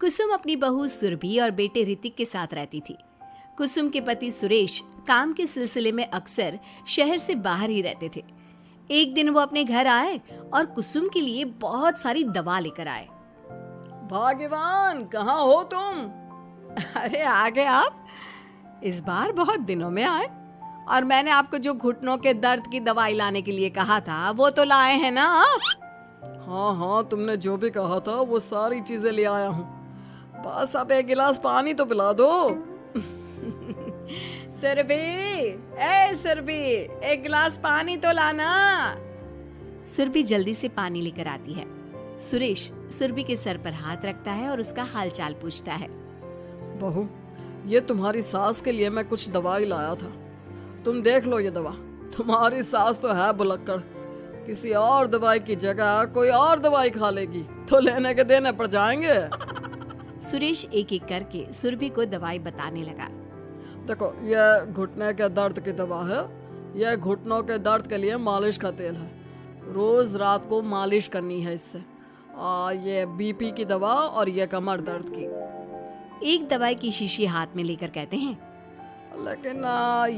कुसुम अपनी बहू सुरभि और बेटे ऋतिक के साथ रहती थी। कुसुम के पति सुरेश काम के सिलसिले में अक्सर शहर से बाहर ही रहते थे। एक दिन वो अपने घर आए और कुसुम के लिए बहुत सारी दवा लेकर आए। भाग्यवान, कहाँ हो तुम? अरे आ गए आप। इस बार बहुत दिनों में आए और मैंने आपको जो घुटनों के दर्द की दवाई लाने के लिए कहा था वो तो लाए हैं ना आप? हाँ, तुमने जो भी कहा था वो सारी चीजें ले आया हूँ। बस अब एक गिलास पानी तो पिला दो। सुरभि, एक गिलास पानी तो लाना। सुरभि जल्दी से पानी लेकर आती है। सुरेश सुरभि के सर पर हाथ रखता है और उसका हालचाल पूछता है। बहू, ये तुम्हारी सास के लिए मैं कुछ दवाई लाया था। तुम देख लो ये दवा। तुम्हारी सास तो है बुलक्कड़, किसी और दवाई की जगह कोई और दवाई खा लेगी तो लेने के देने पड़ जाएंगे। सुरेश एक एक करके सुरभि को दवाई बताने लगा। देखो, ये घुटने के दर्द की दवा है। यह घुटनों के दर्द के लिए मालिश का तेल है। रोज रात को मालिश करनी है इससे। ये बीपी की दवा और ये कमर दर्द की। एक दवाई की शीशी हाथ में लेकर कहते हैं, लेकिन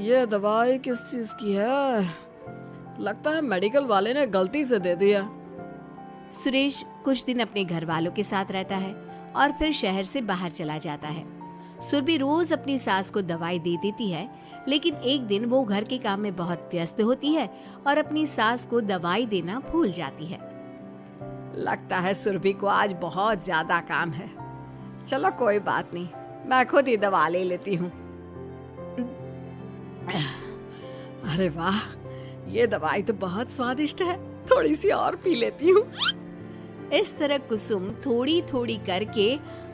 ये दवाई किस चीज की है? लगता है मेडिकल वाले ने गलती से दे दिया। सुरेश कुछ दिन अपने घर वालों के साथ रहता है और फिर शहर से बाहर चला जाता है। सुरभि रोज अपनी सास को दवाई दे देती है, लेकिन एक दिन वो घर के काम में बहुत व्यस्त होती है और अपनी सास को दवाई देना भूल जाती है। लगता है सुरभि को आज बहुत ज्यादा काम है। चलो कोई बात नहीं, मैं खुद ही दवा ले लेती हूँ। अरे वाह, ये दवाई तो बहुत स्वादिष्ट है, थोड़ी सी और पी लेती हूँ। इस तरह कुसुम थोड़ी थोड़ी करके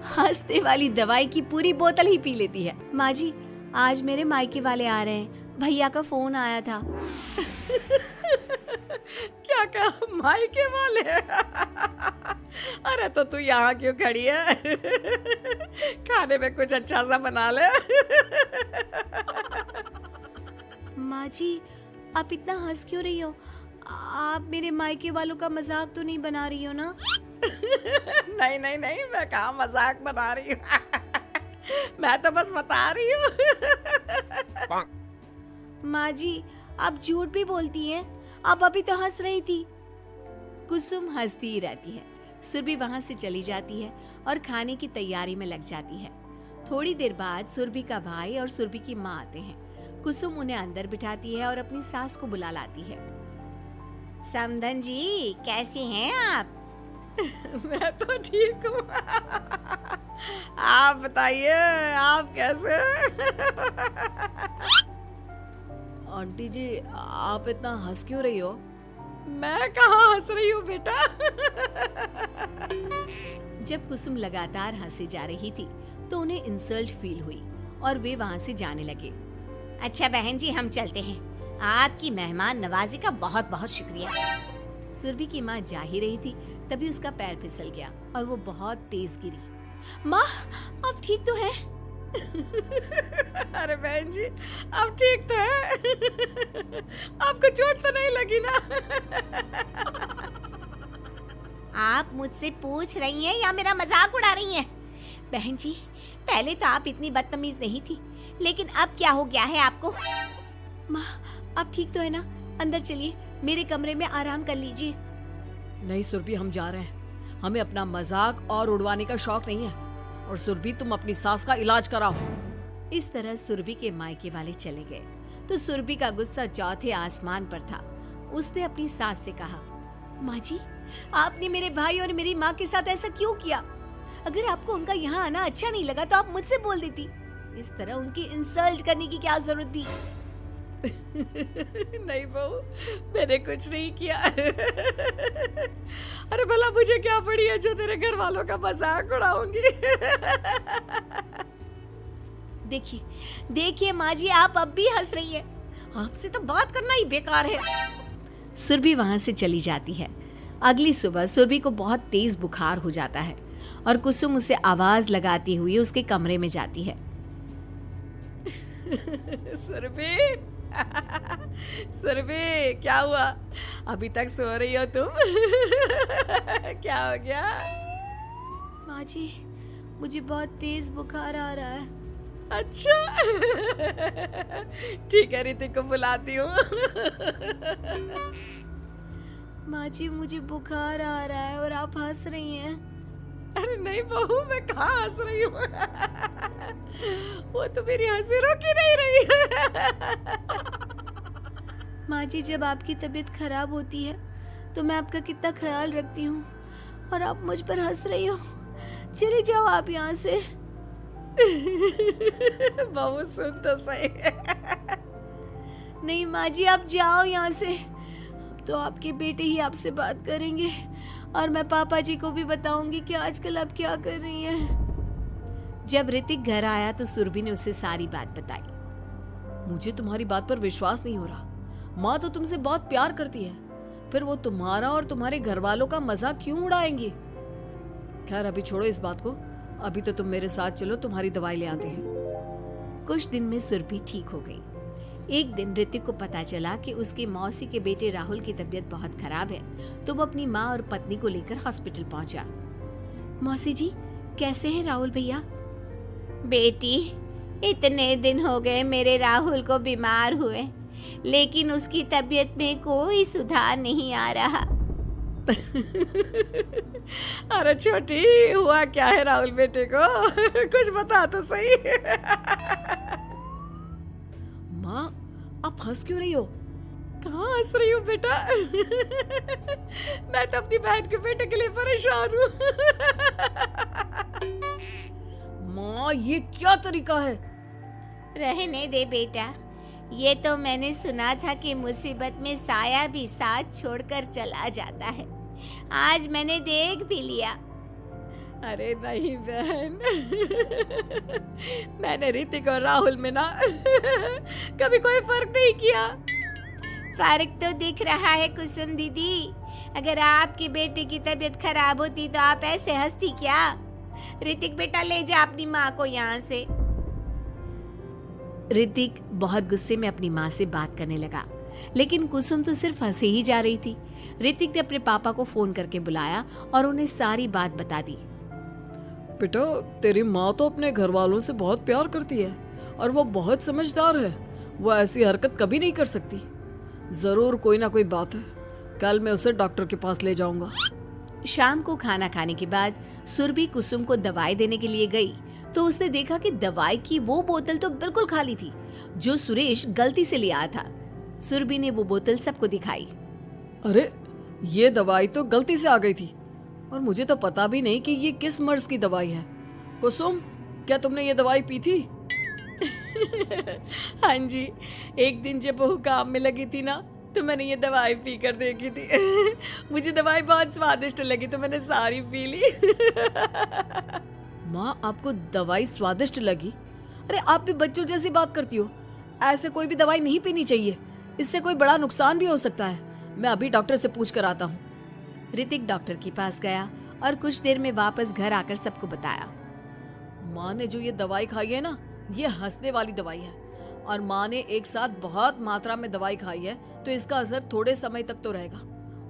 हंसते वाली दवाई की पूरी बोतल ही पी लेती है। माँ जी, आज मेरे मायके वाले आ रहे हैं, भैया का फोन आया था। क्या कहा, मायके वाले? अरे तो तू यहाँ क्यों खड़ी है? खाने में कुछ अच्छा सा बना ले। माँ जी, आप इतना हंस क्यों रही हो? आप मेरे मायके वालों का मजाक तो नहीं बना रही हो ना? नहीं नहीं नहीं, मैं कहाँ मजाक बना रही हूँ। मैं तो बस बता रही हूँ। माँ जी, आप झूठ भी बोलती हैं। आप अभी तो हंस रही थी। कुसुम हंसती ही रहती है। सुरभि वहाँ से चली जाती है और खाने की तैयारी में लग जाती है। थोड़ी देर बाद सुरभि का भाई और सुरभि की माँ आते हैं। कुसुम उन्हें अंदर बिठाती है और अपनी सास को बुला लाती है। समधन जी, कैसी हैं आप? मैं तो ठीक हूँ। आप बताइए, आप कैसे? आंटी जी, आप इतना हंस क्यों रही हो? मैं कहाँ हंस रही हूँ बेटा। जब कुसुम लगातार हंसी जा रही थी तो उन्हें इंसल्ट फील हुई और वे वहाँ से जाने लगे। अच्छा बहन जी, हम चलते हैं। आपकी मेहमान नवाजी का बहुत बहुत शुक्रिया। सुरभि की माँ जा ही रही थी, तभी उसका पैर फिसल गया और वो बहुत तेज गिरी। माँ, आप ठीक तो है? अरे बहन जी, आप ठीक तो है? आपको चोट तो नहीं लगी ना? आप मुझसे पूछ रही हैं या मेरा मजाक उड़ा रही हैं? बहन जी, पहले तो आप इतनी बदतमीज नहीं थी, लेकिन अब क्या हो गया है आपको? माँ, आप ठीक तो है ना? अंदर चलिए, मेरे कमरे में आराम कर लीजिए। नहीं सुरभि, हम जा रहे हैं। हमें अपना मजाक और उड़वाने का शौक नहीं है। और सुरभि, तुम अपनी सास का इलाज कराओ। इस तरह सुरभि के मायके वाले चले गए तो सुरभि का गुस्सा चौथे आसमान पर था। उसने अपनी सास से कहा, माँ जी, आपने मेरे भाई और मेरी माँ के साथ ऐसा क्यों किया? अगर आपको उनका यहाँ आना अच्छा नहीं लगा तो आप मुझसे बोल देती। इस तरह उनकी इंसल्ट करने की क्या जरूरत थी? नहीं बहू, मैंने कुछ नहीं किया। अरे भला मुझे क्या पड़ी है जो तेरे घर वालों का मजाक उड़ाऊंगी? देखिए देखिए माँ जी, आप अब भी हंस रही है। आपसे तो बात करना ही बेकार है। सुरभि वहां से चली जाती है। अगली सुबह सुरभि को बहुत तेज बुखार हो जाता है और कुसुम उसे आवाज लगाती हुई उसके कमरे में जाती है। सुरभि, सुरभि, क्या हुआ? अभी तक सो रही हो तुम? क्या हो गया? माँ जी, मुझे बहुत तेज बुखार आ रहा है। अच्छा ठीक है, ऋतिक को बुलाती हूँ। माँ जी मुझे बुखार आ रहा है और आप हंस रही हैं। अरे नहीं बहू, मैं कहाँ हंस रही हूँ। वो तो मेरी हंसी रोक ही नहीं रही है। माँ जी जब आपकी तबीयत खराब होती है तो मैं आपका कितना ख्याल रखती हूँ और आप मुझ पर हंस रही हो। चले जाओ आप यहाँ से। बहू सुन तो सही। नहीं माँ जी आप जाओ यहाँ से। अब तो आपके बेटे ही आपसे बात करेंगे और मैं पापा जी को भी बताऊंगी कि आजकल आप क्या कर रही हैं। जब ऋतिक घर आया तो सुरभि ने उसे सारी बात बताई। मुझे तुम्हारी बात पर विश्वास नहीं हो रहा। माँ तो तुमसे बहुत प्यार करती है, फिर वो तुम्हारा और तुम्हारे घर वालों का मजाक क्यों उड़ाएंगी? खैर अभी छोड़ो इस बात को, अभी तो तुम मेरे साथ चलो, तुम्हारी दवाई ले आते हैं। कुछ दिन में सुरभि ठीक हो गई। एक दिन ऋतिक को पता चला कि उसकी मौसी के बेटे राहुल की तबीयत बहुत खराब है, तो वो अपनी माँ और पत्नी को लेकर हॉस्पिटल पहुंचा। मौसी जी कैसे हैं राहुल भैया? बेटी, इतने दिन हो गए मेरे राहुल को बीमार हुए, लेकिन उसकी तबीयत में कोई सुधार नहीं आ रहा। अरे छोटी, हुआ क्या है राहुल बेटे को? कुछ बता तो सही। माँ आप हंस क्यों रही हो? कहाँ हंस रही हो बेटा? मैं तो अपनी बहन के बेटे के लिए परेशान हूँ। माँ ये क्या तरीका है? रहने दे बेटा, ये तो मैंने सुना था कि मुसीबत में साया भी साथ छोड़कर चला जाता है। आज मैंने देख भी लिया। अरे नहीं बहन, मैंने ऋतिक और राहुल में ना कभी कोई फर्क नहीं किया। फर्क तो दिख रहा है कुसुम दीदी। अगर आपके बेटे की तबीयत खराब होती तो आप ऐसे हंसती क्या? ऋतिक बेटा ले जा अपनी माँ को यहाँ से। ऋतिक बहुत गुस्से में अपनी माँ से बात करने लगा, लेकिन कुसुम तो सिर्फ हंसे ही जा रही थी। ऋतिक ने अपने पापा को फोन करके बुलाया और उन्हें सारी बात बता दी। बेटा तेरी माँ तो अपने घर वालों से बहुत प्यार करती है और वो बहुत समझदार है। वो ऐसी हरकत कभी नहीं कर सकती। जरूर कोई ना कोई बात है। कल मैं उसे डॉक्टर के पास ले जाऊंगा। शाम को खाना खाने के बाद सुरभि कुसुम को दवाई देने के लिए गई तो उसने देखा कि दवाई की वो बोतल तो बिल्कुल खाली थी जो सुरेश गलती से ले आया था। सुरभि ने वो बोतल सबको दिखाई। अरे ये दवाई तो गलती से आ गई थी और मुझे तो पता भी नहीं कि ये किस मर्ज की दवाई है। कुसुम क्या तुमने ये दवाई पी थी? हाँ जी, एक दिन जब बहू काम में लगी थी ना तो मैंने ये दवाई पी कर देखी थी। मुझे दवाई बहुत स्वादिष्ट लगी तो मैंने सारी पी ली। माँ आपको दवाई स्वादिष्ट लगी? अरे आप भी बच्चों जैसी बात करती हो। ऐसे कोई भी दवाई नहीं पीनी चाहिए, इससे कोई बड़ा नुकसान भी हो सकता है। मैं अभी डॉक्टर से पूछ कर आता हूँ। ऋतिक डॉक्टर के पास गया और कुछ देर में वापस घर आकर सबको बताया। माँ ने जो ये दवाई खाई है ना, ये हंसने वाली दवाई है और माँ ने एक साथ बहुत मात्रा में दवाई खाई है तो इसका असर थोड़े समय तक तो रहेगा।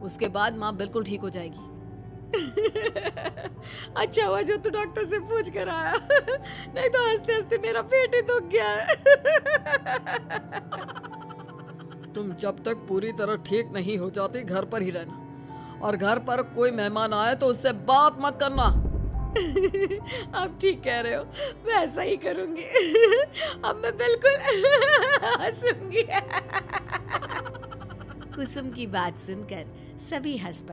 उसके बाद माँ बिल्कुल ठीक हो जाएगी। अच्छा हुआ जो तू डॉक्टर से पूछ कर आया, नहीं तो हंसते हंसते मेरा पेट ही दुख गया है। तुम जब तक पूरी तरह ठीक नहीं हो जाती घर पर ही रहना, और घर पर कोई मेहमान आए तो उससे बात मत करना। आप ठीक कह रहे हो, मैं ऐसा ही करूंगी। अब मैं बिल्कुल हंसूंगी। कुसुम की बात सुनकर सभी हंस पड़े।